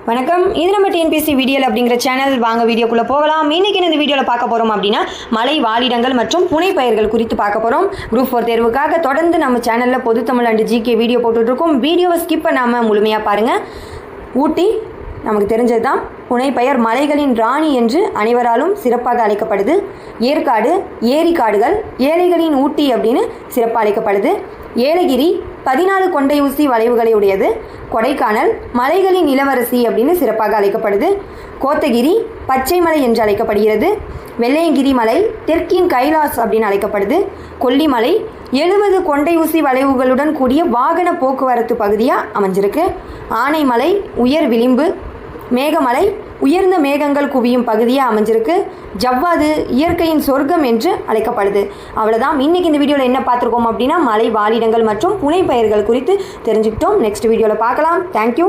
வணக்கம். இது நம்ம டிஎன்பிஎஸ்சி வீடியோ அப்படிங்கிற சேனல். வாங்க வீடியோக்குள்ளே போகலாம். இன்றைக்கி இந்த வீடியோவில் பார்க்க போகிறோம் அப்படின்னா மலை வாழிடங்கள் மற்றும் புனைப்பெயர்கள் குறித்து பார்க்க போகிறோம். குரூப் 4 தேர்வுக்காக தொடர்ந்து நம்ம சேனலில் பொதுத்தமிழ் அண்ட் ஜிகே வீடியோ போட்டுட்ருக்கோம். வீடியோவை ஸ்கிப் பண்ணாமல் முழுமையாக பாருங்கள். ஊட்டி நமக்கு தெரிஞ்சது தான். புனைப்பெயர் மலைகளின் ராணி என்று அனைவராலும் சிறப்பாக அழைக்கப்படுது. ஏற்காடு ஏரி காடுகள் ஏழைகளின் ஊட்டி அப்படின்னு சிறப்பாக அழைக்கப்படுது. ஏலகிரி 14 கொண்டை ஊசி வளைவுகளை உடையது. கொடைக்கானல் மலைகளின் இளவரசி அப்படின்னு சிறப்பாக அழைக்கப்படுது. கோத்தகிரி பச்சை மலை என்று அழைக்கப்படுகிறது. வெள்ளையங்கிரி மலை தெற்கின் கைலாஸ் அப்படின்னு அழைக்கப்படுது. கொல்லிமலை 70 கொண்டை ஊசி வளைவுகளுடன் கூடிய வாகன போக்குவரத்து பகுதியாக அமைஞ்சிருக்கு. ஆனைமலை உயர் விளிம்பு. மேகமலை உயர்ந்த மேகங்கள் குவியும் பகுதியாக அமைஞ்சிருக்கு. ஜவ்வாது இயற்கையின் சொர்க்கம் என்று அழைக்கப்படுது. அவ்வளோதான். இன்றைக்கி இந்த வீடியோவில் என்ன பார்த்துருக்கோம் அப்படின்னா மலை வாழிடங்கள் மற்றும் புனைப்பெயர்கள் குறித்து தெரிஞ்சுக்கிட்டோம். நெக்ஸ்ட் வீடியோவில் பார்க்கலாம். தேங்க்யூ.